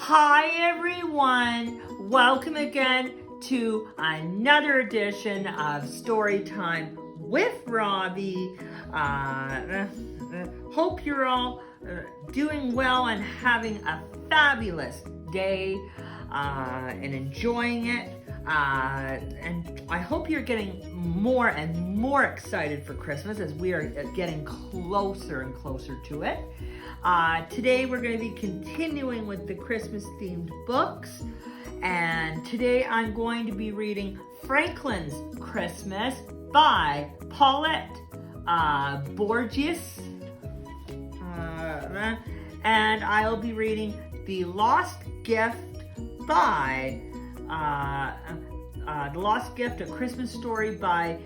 Hi everyone! Welcome again to another edition of Storytime with Robbie. Hope you're all doing well and having a fabulous day and enjoying it. And I hope you're getting more and more excited for Christmas as we are getting closer and closer to it. Today we're going to be continuing with the Christmas themed books, and today I'm going to be reading Franklin's Christmas by Paulette Borges, and I'll be reading The Lost Gift by The Lost Gift, A Christmas Story by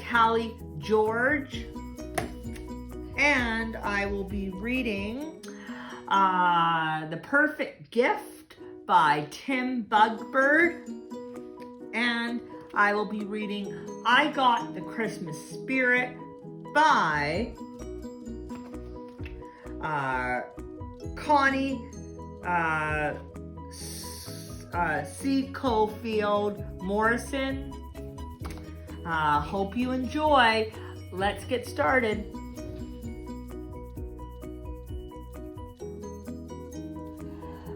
Callie George. And I will be reading The Perfect Gift by Tim Bugbird. And I will be reading I Got the Christmas Spirit by Connie C. Cofield Morrison. Hope you enjoy. Let's get started.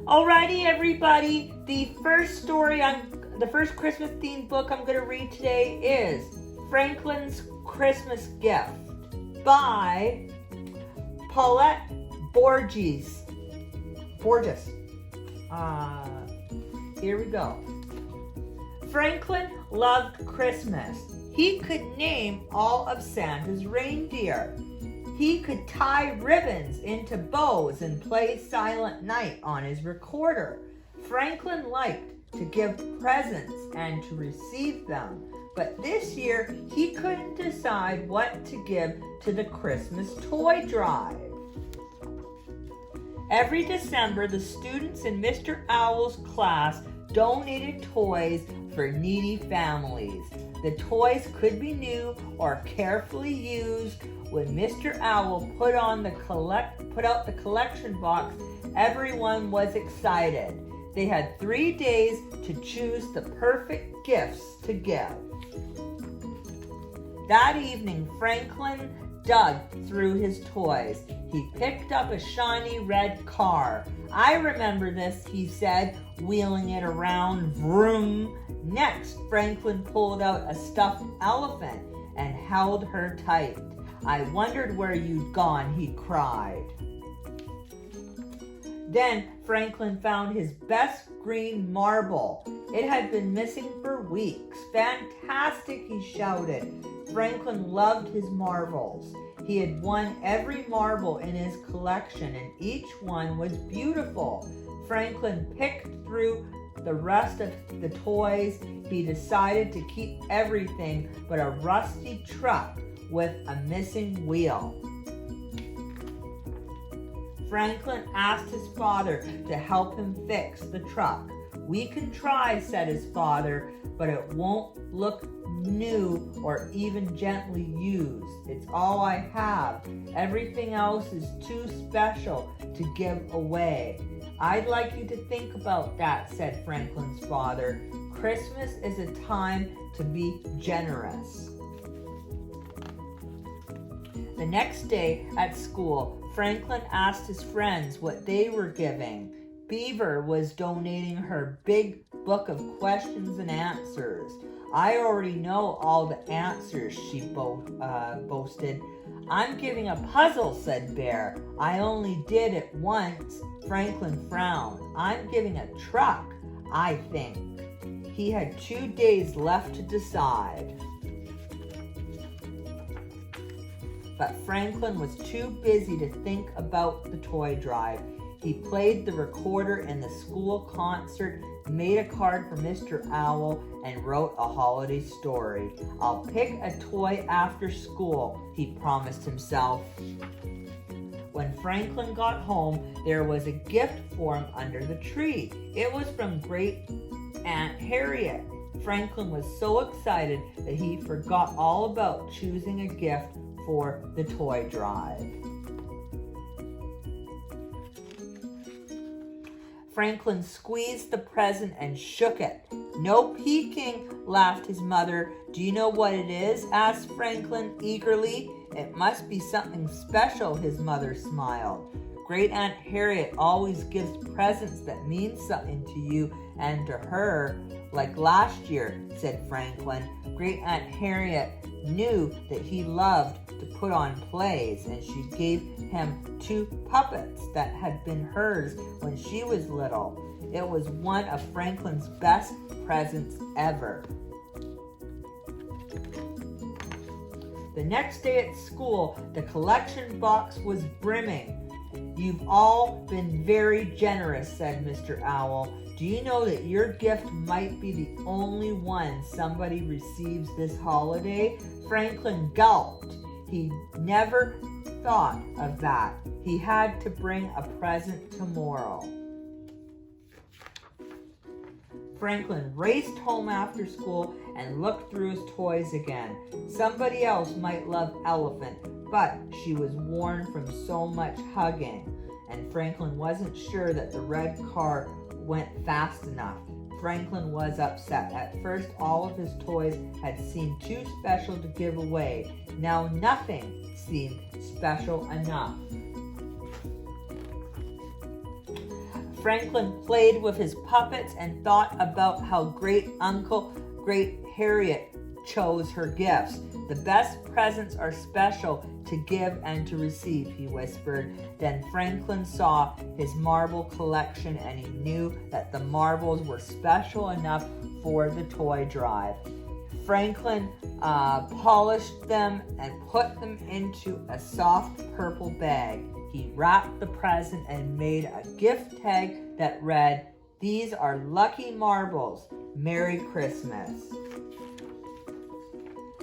Alrighty, everybody. The first Christmas themed book I'm going to read today is Franklin's Christmas Gift by Paulette Borges. Here we go. Franklin loved Christmas. He could name all of Santa's reindeer. He could tie ribbons into bows and play Silent Night on his recorder. Franklin liked to give presents and to receive them, but this year he couldn't decide what to give to the Christmas toy drive. Every December, the students in Mr. Owl's class donated toys for needy families. The toys could be new or carefully used. When Mr. Owl put out the collection box, everyone was excited. They had 3 days to choose the perfect gifts to give. That evening, Franklin dug through his toys. He picked up a shiny red car. "I remember this," he said, wheeling it around. Vroom! Next, Franklin pulled out a stuffed elephant and held her tight. "I wondered where you'd gone," he cried. Then Franklin found his best green marble. It had been missing for weeks. "Fantastic!" he shouted. Franklin loved his marbles. He had won every marble in his collection, and each one was beautiful. Franklin picked through the rest of the toys. He decided to keep everything but a rusty truck with a missing wheel. Franklin asked his father to help him fix the truck. "We can try," said his father, "but it won't look new or even gently used. It's all I have. Everything else is too special to give away." "I'd like you to think about that," said Franklin's father. "Christmas is a time to be generous." The next day at school, Franklin asked his friends what they were giving. Beaver was donating her big book of questions and answers. "I already know all the answers," she boasted. "I'm giving a puzzle," said Bear. "I only did it once." Franklin frowned. "I'm giving a truck, I think." He had 2 days left to decide. But Franklin was too busy to think about the toy drive. He played the recorder in the school concert, made a card for Mr. Owl, and wrote a holiday story. "I'll pick a toy after school," he promised himself. When Franklin got home, there was a gift for him under the tree. It was from Great Aunt Harriet. Franklin was so excited that he forgot all about choosing a gift for the toy drive. Franklin squeezed the present and shook it. "No peeking," laughed his mother. "Do you know what it is?" asked Franklin eagerly. "It must be something special," his mother smiled. "Great Aunt Harriet always gives presents that mean something to you and to her, like last year," said Franklin. Great Aunt Harriet knew that he loved to put on plays, and she gave him 2 puppets that had been hers when she was little. It was one of Franklin's best presents ever. The next day at school, the collection box was brimming. "You've all been very generous," said Mr. Owl. "Do you know that your gift might be the only one somebody receives this holiday?" Franklin gulped. He never thought of that. He had to bring a present tomorrow. Franklin raced home after school and looked through his toys again. Somebody else might love Elephant, but she was worn from so much hugging, and Franklin wasn't sure that the red car went fast enough. Franklin was upset. At first, all of his toys had seemed too special to give away. Now nothing seemed special enough. Franklin played with his puppets and thought about how Great Harriet chose her gifts. "The best presents are special to give and to receive," he whispered. Then Franklin saw his marble collection, and he knew that the marbles were special enough for the toy drive. Franklin polished them and put them into a soft purple bag. He wrapped the present and made a gift tag that read, "These are lucky marbles. Merry Christmas."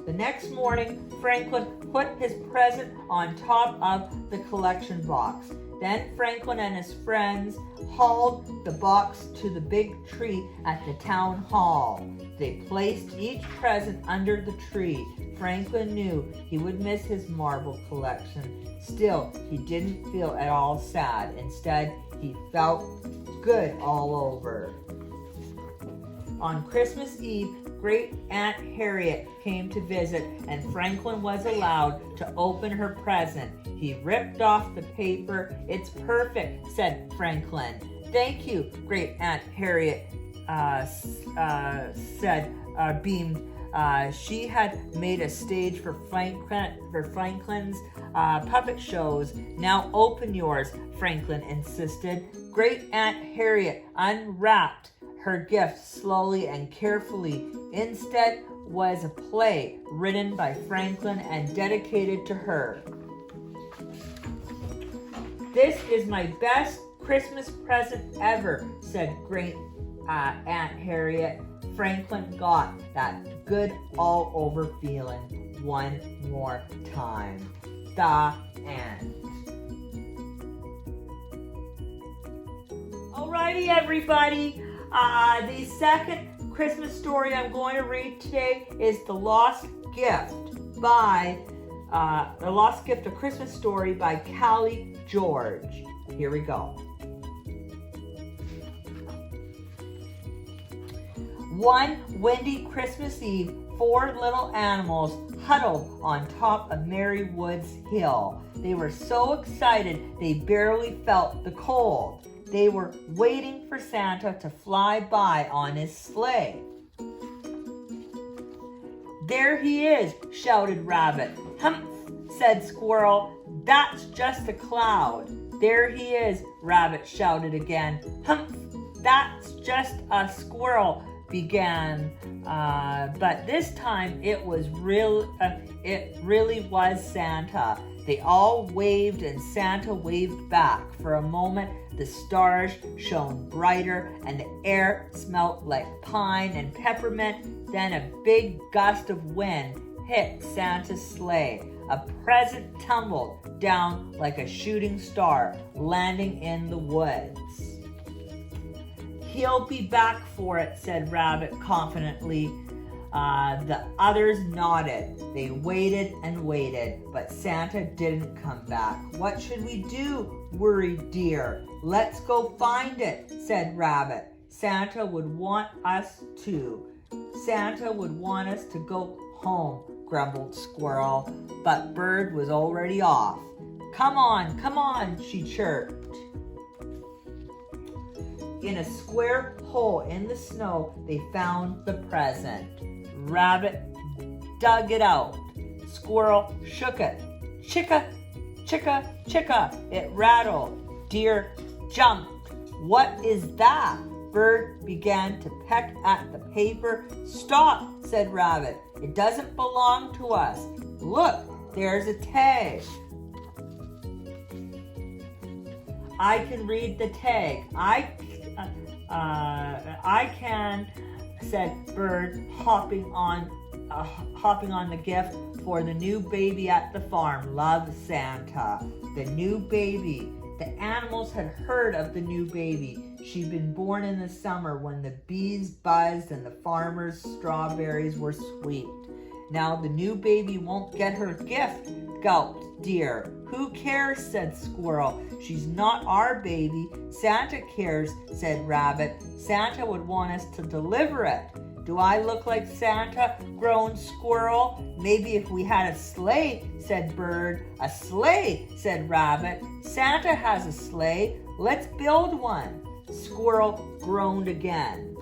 The next morning, Franklin put his present on top of the collection box. Then Franklin and his friends hauled the box to the big tree at the town hall. They placed each present under the tree. Franklin knew he would miss his marble collection. Still, he didn't feel at all sad. Instead, he felt good all over. On Christmas Eve, Great Aunt Harriet came to visit, and Franklin was allowed to open her present. He ripped off the paper. "It's perfect," said Franklin. "Thank you," Great Aunt Harriet beamed. She had made a stage for Franklin's puppet shows. "Now open yours," Franklin insisted. Great Aunt Harriet unwrapped her gift slowly and carefully. Instead was a play written by Franklin and dedicated to her. "This is my best Christmas present ever," said Great Aunt Harriet. Franklin got that good all-over feeling one more time. The end. Alrighty, everybody. The second Christmas story I'm going to read today is The Lost Gift, A Christmas Story by Callie George. Here we go. One windy Christmas Eve, 4 little animals huddled on top of Mary Woods Hill. They were so excited they barely felt the cold. They were waiting for Santa to fly by on his sleigh. "There he is," shouted Rabbit. "Humph," said Squirrel. "That's just a cloud." "There he is," Rabbit shouted again. "Humph, that's just a squirrel," began, but this time it really was Santa. They all waved and Santa waved back. For a moment, the stars shone brighter and the air smelled like pine and peppermint. Then a big gust of wind hit Santa's sleigh. A present tumbled down like a shooting star, landing in the woods. "He'll be back for it," said Rabbit confidently. The others nodded. They waited and waited, but Santa didn't come back. "What should we do?" worried Deer. Let's go find it, said Rabbit. Santa would want us to. Santa would want us to go home, grumbled Squirrel, but Bird was already off. Come on, she chirped. In a square hole in the snow, they found the present. Rabbit dug it out. Squirrel shook it. Chicka, chicka, chicka, it rattled. Deer jumped. What is that? Bird began to peck at the paper. Stop, said Rabbit. It doesn't belong to us. Look, there's a tag. I can read the tag. I can, said Bird, hopping on the gift for the new baby at the farm. Love, Santa. The new baby. The animals had heard of the new baby. She'd been born in the summer when the bees buzzed and the farmer's strawberries were sweet. Now the new baby won't get her gift, gulped Deer. Who cares, said Squirrel. She's not our baby. Santa cares, said Rabbit. Santa would want us to deliver it. Do I look like Santa? Groaned Squirrel. Maybe if we had a sleigh, said Bird. A sleigh, said Rabbit. Santa has a sleigh. Let's build one. Squirrel groaned again.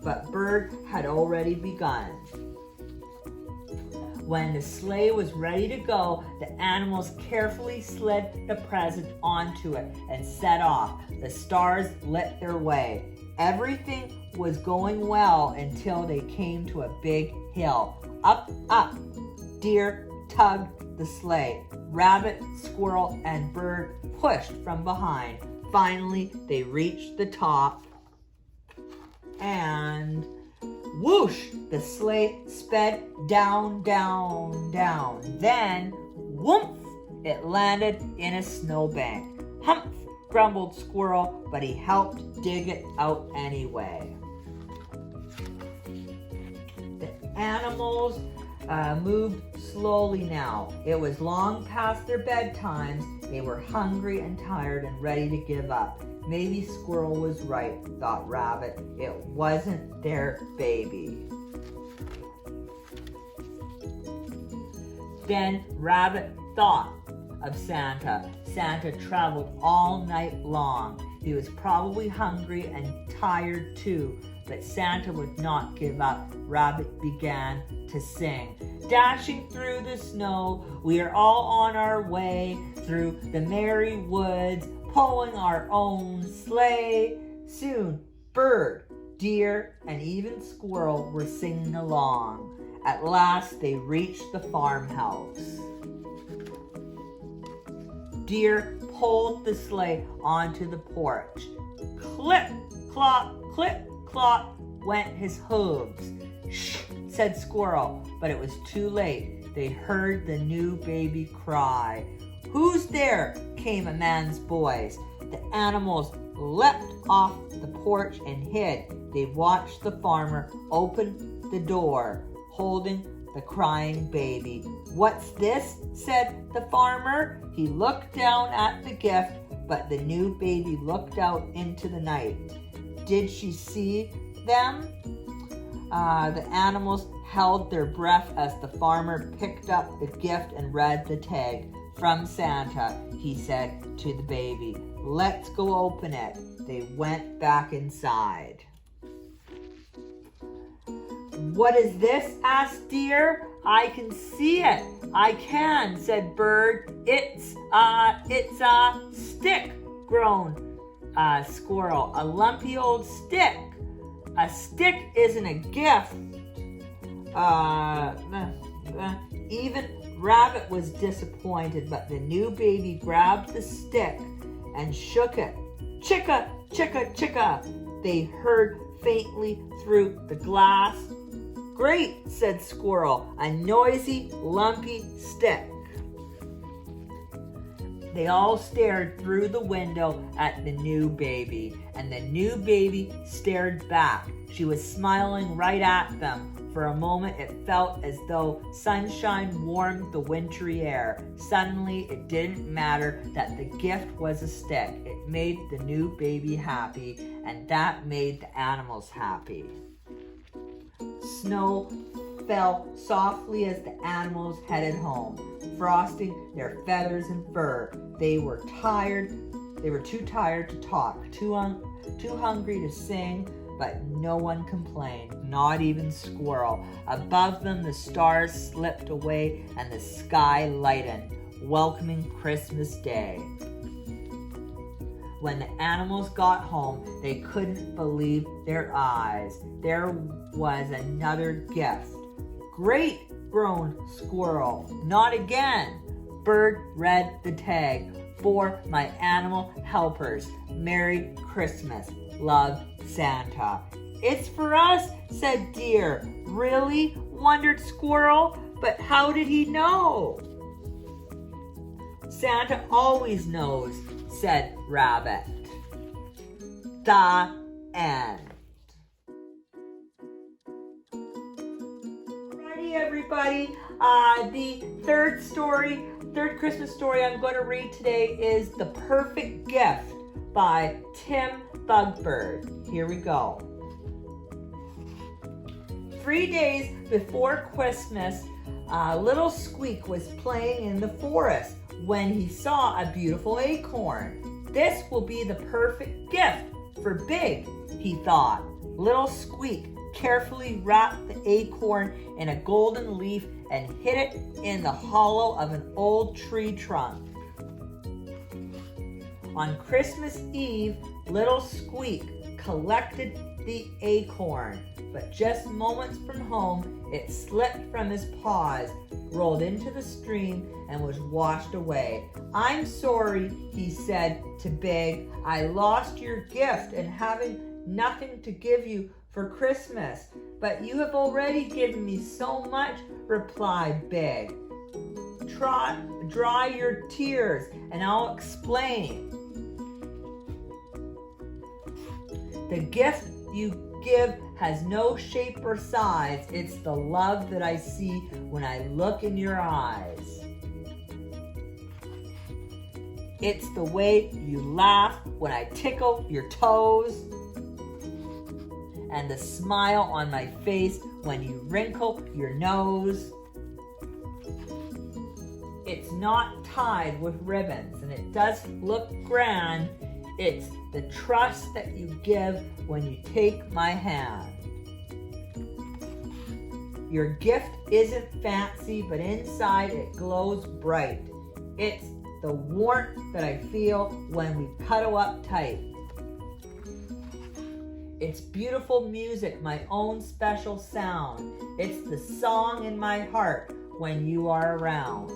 But Bird had already begun. When the sleigh was ready to go, the animals carefully slid the present onto it and set off. The stars lit their way. Everything was going well until they came to a big hill. Up, up, Deer tugged the sleigh. Rabbit, Squirrel, and Bird pushed from behind. Finally, they reached the top, and whoosh, the sleigh sped down, down, down. Then, whoomph, it landed in a snowbank. Humph, grumbled Squirrel, but he helped dig it out anyway. The animals moved slowly now. It was long past their bedtimes. They were hungry and tired and ready to give up. Maybe Squirrel was right, thought Rabbit. It wasn't their baby. Then Rabbit thought of Santa. Santa traveled all night long. He was probably hungry and tired too, but Santa would not give up. Rabbit began to sing. Dashing through the snow, we are all on our way through the merry woods, pulling our own sleigh. Soon, Bird, Deer, and even Squirrel were singing along. At last, they reached the farmhouse. Deer pulled the sleigh onto the porch. Clip, clop, went his hooves. Shh, said Squirrel, but it was too late. They heard the new baby cry. Who's there? Came a man's voice. The animals leapt off the porch and hid. They watched the farmer open the door, holding the crying baby. What's this? Said the farmer. He looked down at the gift, but the new baby looked out into the night. Did she see them? The animals held their breath as the farmer picked up the gift and read the tag. From Santa, he said to the baby. Let's go open it. They went back inside. What is this? Asked Deer. I can see it. I can, said Bird. It's a stick, groaned Squirrel. A lumpy old stick. A stick isn't a gift. Even Rabbit was disappointed, but the new baby grabbed the stick and shook it. Chicka, chicka, chicka, they heard faintly through the glass. Great, said Squirrel, a noisy, lumpy stick. They all stared through the window at the new baby, and the new baby stared back. She was smiling right at them. For a moment, it felt as though sunshine warmed the wintry air. Suddenly, it didn't matter that the gift was a stick. It made the new baby happy, and that made the animals happy. Snow fell softly as the animals headed home, frosting their feathers and fur. They were too tired to talk, too hungry to sing, but no one complained, not even Squirrel. Above them, the stars slipped away and the sky lightened, welcoming Christmas Day. When the animals got home, they couldn't believe their eyes. There was another gift. "Great!" groaned Squirrel. "Not again!" Bird read the tag. "For my animal helpers. Merry Christmas. Love, Santa." "It's for us," said Deer. "Really?" wondered Squirrel. "But how did he know?" "Santa always knows," said Rabbit. The end. Alrighty, everybody. The third Christmas story I'm going to read today is The Perfect Gift by Tim Bugbird. Here we go. 3 days before Christmas, little Squeak was playing in the forest when he saw a beautiful acorn. "This will be the perfect gift for Big," he thought. Little Squeak carefully wrapped the acorn in a golden leaf and hid it in the hollow of an old tree trunk. On Christmas Eve, little Squeak collected the acorn, but just moments from home, it slipped from his paws, rolled into the stream, and was washed away. "I'm sorry," he said to Big. "I lost your gift and having nothing to give you for Christmas." "But you have already given me so much," replied Big. Dry your tears and I'll explain. The gift you give has no shape or size. It's the love that I see when I look in your eyes. It's the way you laugh when I tickle your toes, and the smile on my face when you wrinkle your nose. It's not tied with ribbons, and it does look grand. It's the trust that you give when you take my hand. Your gift isn't fancy, but inside it glows bright. It's the warmth that I feel when we cuddle up tight. It's beautiful music, my own special sound. It's the song in my heart when you are around.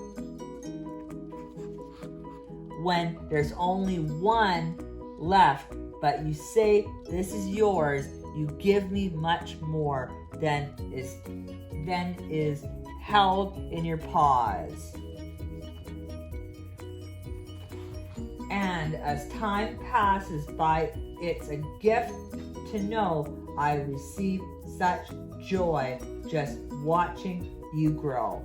When there's only one left, but you say this is yours, you give me much more than is held in your paws. And as time passes by, it's a gift to know I receive such joy just watching you grow.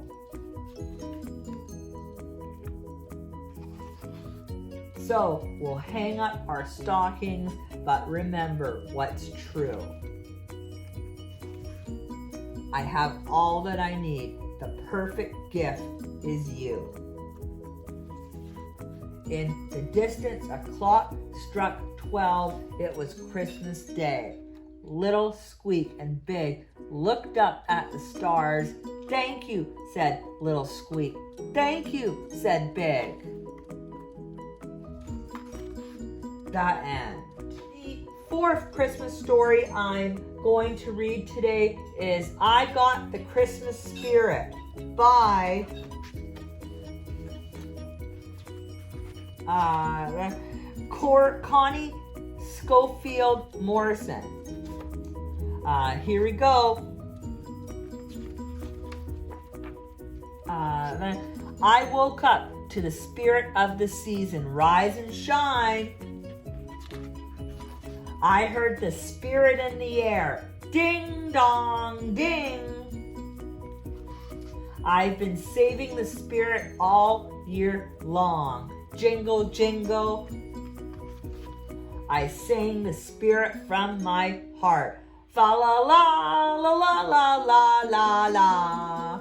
So we'll hang up our stockings, but remember what's true. I have all that I need. The perfect gift is you. In the distance, a clock struck 12. It was Christmas Day. Little Squeak and Big looked up at the stars. "Thank you," said Little Squeak. "Thank you," said Big. That end. The fourth Christmas story I'm going to read today is I Got the Christmas Spirit by Connie Schofield Morrison. Here we go. I woke up to the spirit of the season. Rise and shine. I heard the spirit in the air. Ding dong ding. I've been saving the spirit all year long. Jingle jingle. I sang the spirit from my heart. Fa la la la la la la la la.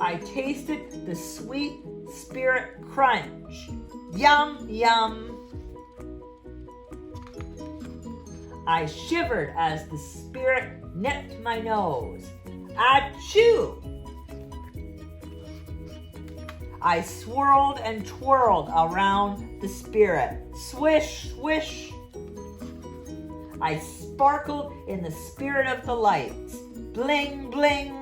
I tasted the sweet spirit crunch. Yum yum. I shivered as the spirit nipped my nose. Achoo! I swirled and twirled around the spirit. Swish, swish. I sparkled in the spirit of the lights. Bling, bling.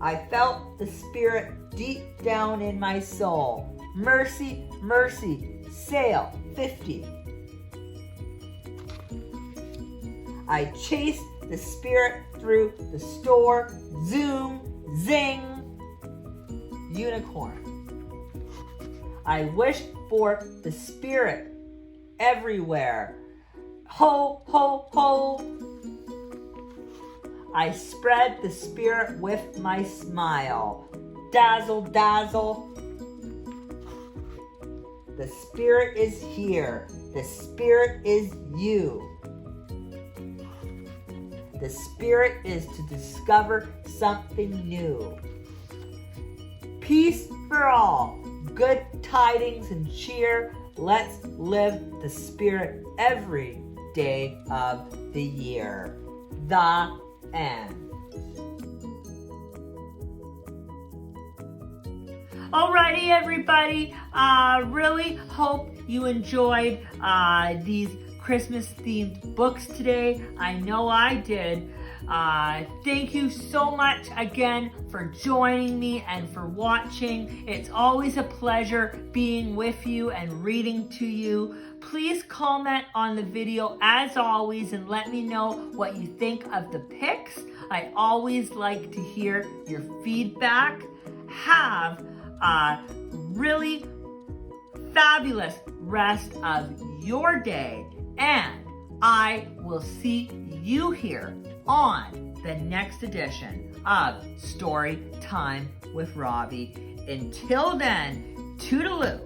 I felt the spirit deep down in my soul. Mercy, mercy, sail 50. I chased the spirit through the store. Zoom, zing, unicorn. I wished for the spirit everywhere. Ho, ho, ho. I spread the spirit with my smile. Dazzle, dazzle. The spirit is here. The spirit is you. The spirit is to discover something new. Peace for all, good tidings and cheer. Let's live the spirit every day of the year. The end. Alrighty, everybody. Really hope you enjoyed these Christmas-themed books today. I know I did. Thank you so much again for joining me and for watching. It's always a pleasure being with you and reading to you. Please comment on the video as always and let me know what you think of the pics. I always like to hear your feedback. Have a really fabulous rest of your day, and I will see you here on the next edition of Story Time with Robbie. Until then, toodaloo.